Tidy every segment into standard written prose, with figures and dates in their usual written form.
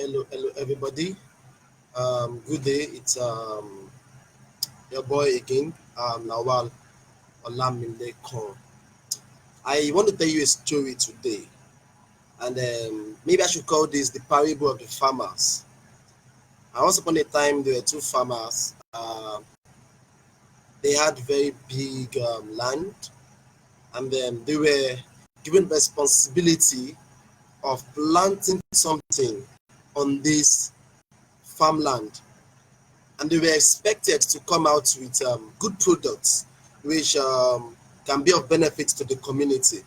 hello, everybody. Good day. It's your boy again, Nawal Olamilekon. I want to tell you a story today, and maybe I should call this the parable of the farmers. Once upon a time, there were two farmers. They had very big land, and they were given responsibility of planting something on this farmland, and they were expected to come out with good products which can be of benefit to the community.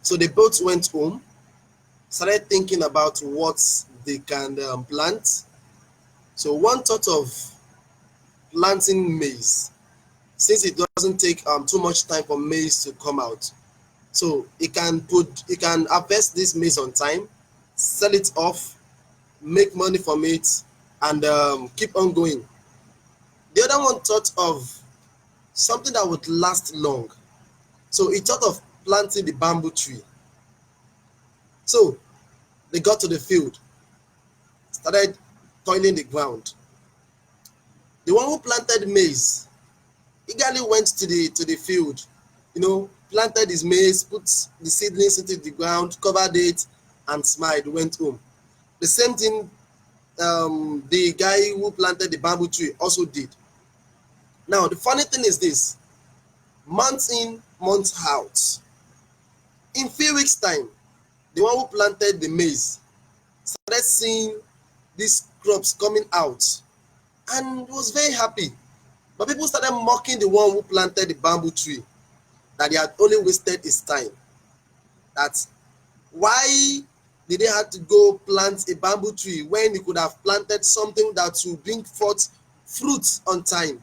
So they both went home, started thinking about what they can plant. So one thought of planting maize, since it doesn't take too much time for maize to come out. So it can harvest this maize on time, sell it off, make money from it, and keep on going. The other one thought of something that would last long. So he thought of planting the bamboo tree. So they got to the field, started toiling the ground. The one who planted maize eagerly went to the field, planted his maize, put the seedlings into the ground, covered it, and smiled, went home. The same thing the guy who planted the bamboo tree also did. Now, the funny thing is this: months in, months out. In few weeks' time, the one who planted the maize started seeing these crops coming out and was very happy. But people started mocking the one who planted the bamboo tree, that he had only wasted his time. That why did they have to go plant a bamboo tree when he could have planted something that will bring forth fruit on time?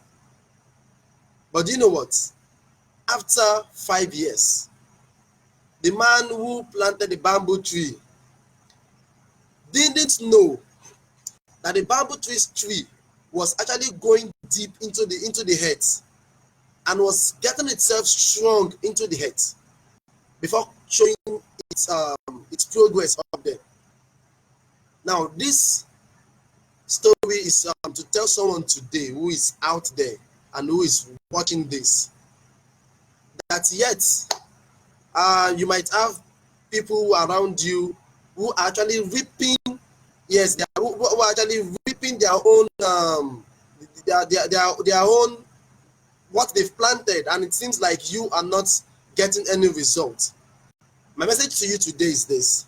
But you know what? After 5 years, the man who planted the bamboo tree didn't know that the bamboo tree was actually going deep into the earth and was getting itself strong into the earth before showing its progress up there. Now, this story is to tell someone today who is out there and who is watching this, that yet you might have people around you who are actually reaping. Yes, they are, who are actually reaping their own their own what they've planted, and it seems like you are not getting any result. My message to you today is this: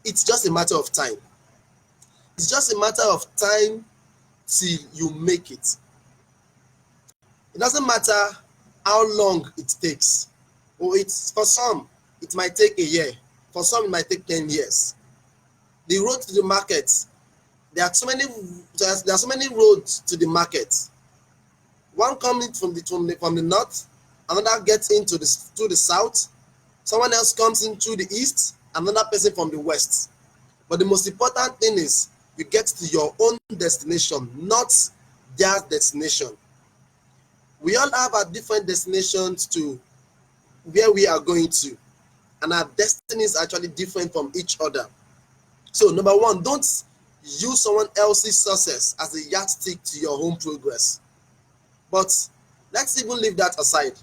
it's just a matter of time. It's just a matter of time till you make it. It doesn't matter how long it takes. It's for some it might take a year, for some it might take 10 years. The road to the market, there are so many roads to the market. One coming from the north, another gets into to the south, someone else comes in through the east, another person from the west. But the most important thing is you get to your own destination, not their destination. We all have our different destinations to where we are going to, and our destiny is actually different from each other. So number one, don't use someone else's success as a yardstick to your own progress. But let's even leave that aside.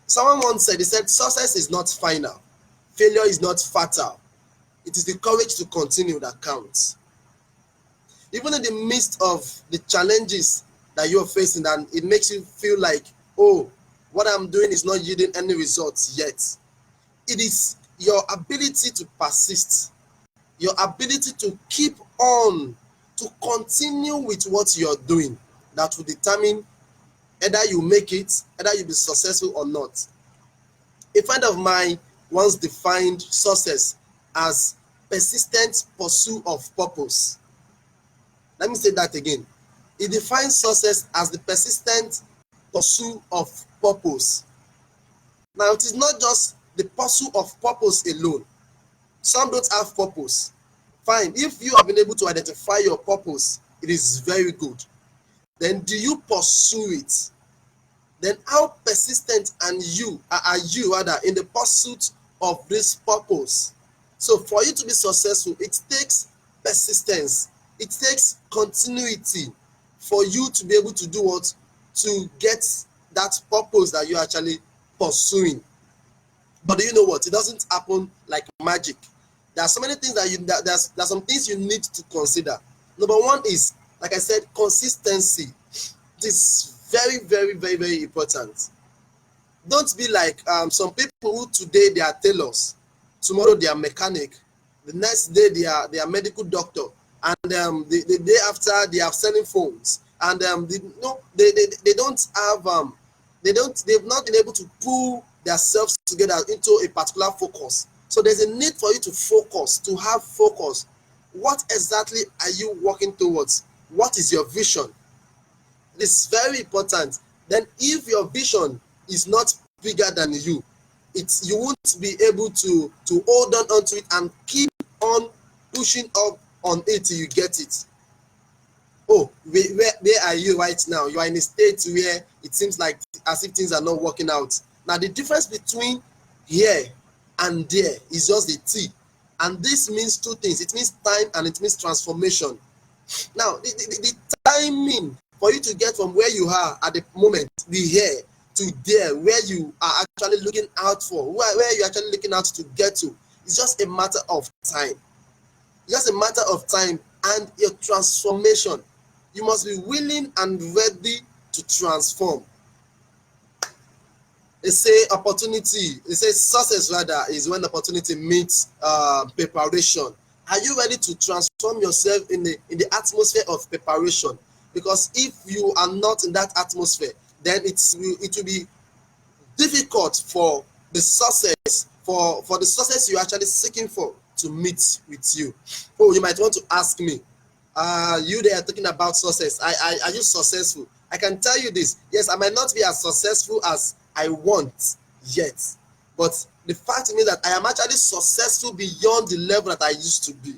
Someone once said, he said, success is not final, failure is not fatal. It is the courage to continue that counts. Even in the midst of the challenges that you're facing, and it makes you feel like, oh, what I'm doing is not yielding any results yet. It is your ability to persist, your ability to keep on, to continue with what you're doing, that will determine either you make it, either you'll be successful or not. A friend of mine once defined success as persistent pursuit of purpose. Let me say that again. He defines success as the persistent pursuit of purpose. Now, it is not just the pursuit of purpose alone. Some don't have purpose. Fine, if you have been able to identify your purpose, it is very good. Then do you pursue it? Then how persistent are you rather in the pursuit of this purpose? So for you to be successful, it takes persistence, it takes continuity for you to be able to do what? To get that purpose that you're actually pursuing. But do you know what? It doesn't happen like magic. There are so many things that there's some things you need to consider. Number one is, like I said, consistency. It is very, very, very, very important. Don't be like some people who today they are tailors, tomorrow they are mechanic, the next day they are medical doctor, and the day after they are selling phones, and they don't have they've not been able to pull themselves together into a particular focus. So there's a need for you to focus, to have focus. What exactly are you working towards? What is your vision? It's very important. Then if your vision is not bigger than you, you won't be able to hold on onto it and keep on pushing up on it till you get it. Oh, where are you right now? You are in a state where it seems like as if things are not working out. Now the difference between here and there is just the T, and this means two things. It means time and it means transformation. Now the timing for you to get from where you are at the moment, the here, to there, where you are actually looking out for, where you're actually looking out to get to, it's just a matter of time. Just a matter of time and your transformation. You must be willing and ready to transform. They say opportunity, they say success rather is when opportunity meets preparation. Are you ready to transform yourself in the atmosphere of preparation? Because if you are not in that atmosphere, then it will be difficult for the success, for the success you're actually seeking for to meet with you. Oh, you might want to ask me, you there talking about success, are you successful? I can tell you this, yes, I might not be as successful as I want yet, but the fact is that I am actually successful beyond the level that I used to be.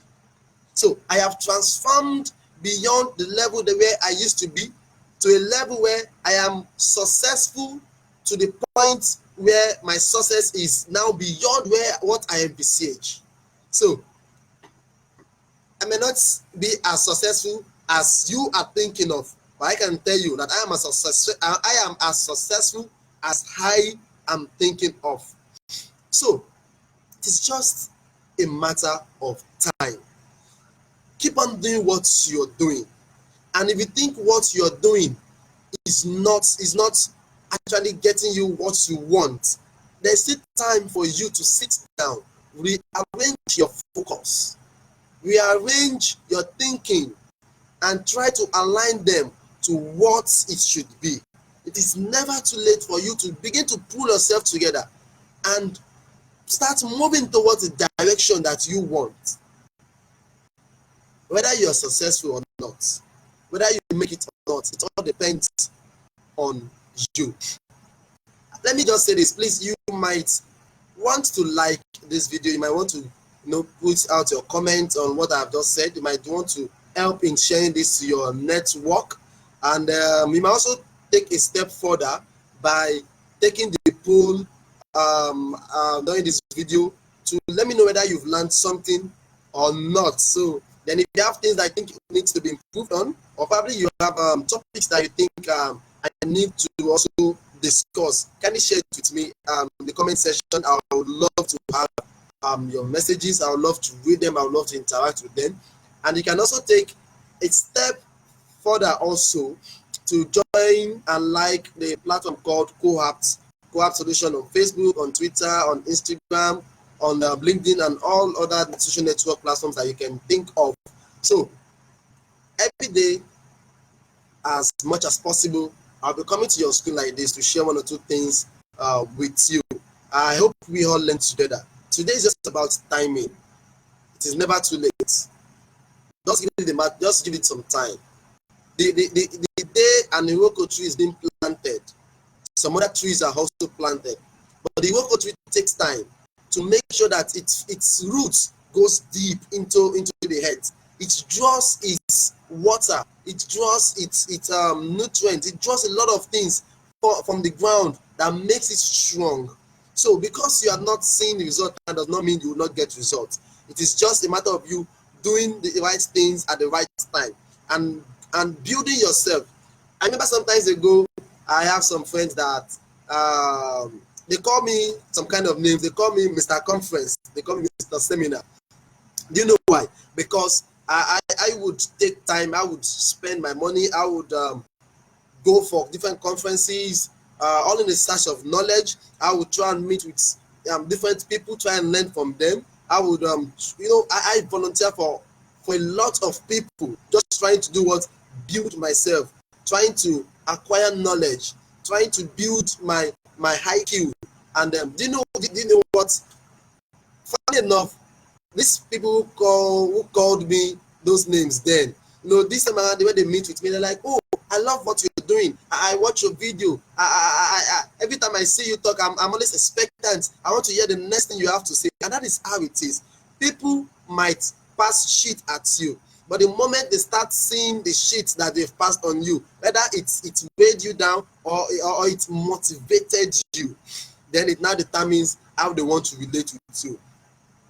So I have transformed beyond the level where I used to be to a level where I am successful to the point where my success is now beyond what I envisage. So I may not be as successful as you are thinking of, but I can tell you that I am as successful as I am thinking of. So it is just a matter of time. Keep on doing what you're doing, and if you think what you're doing is not actually getting you what you want, there's still time for you to sit down, rearrange your focus, rearrange your thinking, and try to align them to what it should be. It is never too late for you to begin to pull yourself together and start moving towards the direction that you want. Whether you're successful or not, whether you make it or not, it all depends on you. Let me just say this, please. You might want to like this video, you might want to put out your comments on what I've just said. You might want to help in sharing this to your network, and you might also take a step further by taking the poll during this video to let me know whether you've learned something or not. So then if you have things that I think needs to be improved on, or probably you have topics that you think I need to also discuss, can you share it with me in the comment section? I would love to have your messages. I would love to read them. I would love to interact with them. And you can also take a step further also to join and like the platform called Coapt Solution on Facebook, on Twitter, on Instagram, on LinkedIn, and all other social network platforms that you can think of. So every day, as much as possible, I'll be coming to your screen like this to share one or two things with you. I hope we all learn together. Today is just about timing. It is never too late. Just give it some time. The day an Iroko tree is being planted, some other trees are also planted. But the Iroko tree takes time to make sure that its roots goes deep into the earth. It draws its water, it draws its nutrients, it draws a lot of things from the ground that makes it strong. So because you are not seeing the result, that does not mean you will not get results. It is just a matter of you doing the right things at the right time and building yourself. I remember sometimes ago, I have some friends that they call me some kind of names. They call me Mr. Conference. They call me Mr. Seminar. Do you know why? Because I would take time. I would spend my money. I would go for different conferences, all in the search of knowledge. I would try and meet with different people, try and learn from them. I would, I volunteer for a lot of people, just trying to do what? Build myself, trying to acquire knowledge, trying to build my IQ. And do you know what? Funny enough, these people who called me those names then, this time around, when they meet with me, they're like, oh, I love what you're doing. I watch your video. Every time I see you talk, I'm always expectant. I want to hear the next thing you have to say. And that is how it is. People might pass shit at you, but the moment they start seeing the shit that they've passed on you, whether it weighed you down or it motivated you, then it now determines how they want to relate with you.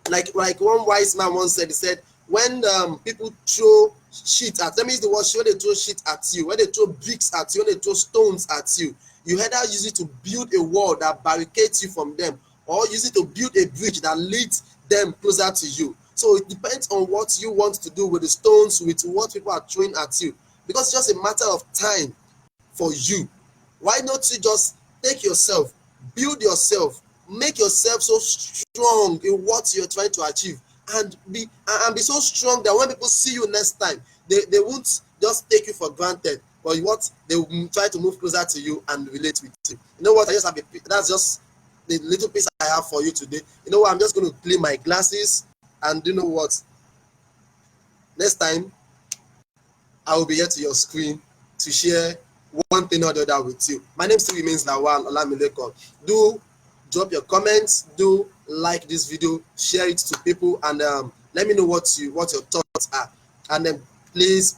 Like one wise man once said, he said, when people throw shit at, let me use the word, when they throw shit at you, when they throw bricks at you, when they throw stones at you, you either use it to build a wall that barricades you from them, or use it to build a bridge that leads them closer to you. So it depends on what you want to do with the stones, with what people are throwing at you, because it's just a matter of time for you. Why not you just take yourself, build yourself, make yourself so strong in what you're trying to achieve, and be so strong that when people see you next time, they won't just take you for granted, but what they will try to move closer to you and relate with you. You know what? That's just the little piece I have for you today. You know what? I'm just going to clean my glasses, and you know what? Next time, I will be here to your screen to share one thing or the other with you. My name still remains Lawal Olamilekon. Do drop your comments, do like this video, share it to people, and let me know what your thoughts are. And then please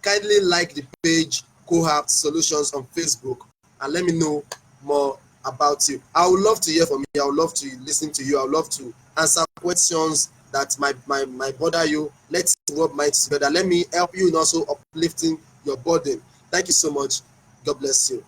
kindly like the page Cohab Solutions on Facebook, and let me know more about you. I would love to hear from you. I would love to listen to you. I would love to answer questions that might bother you. Let's rub minds together. Let me help you in also uplifting your burden. Thank you so much. God bless you.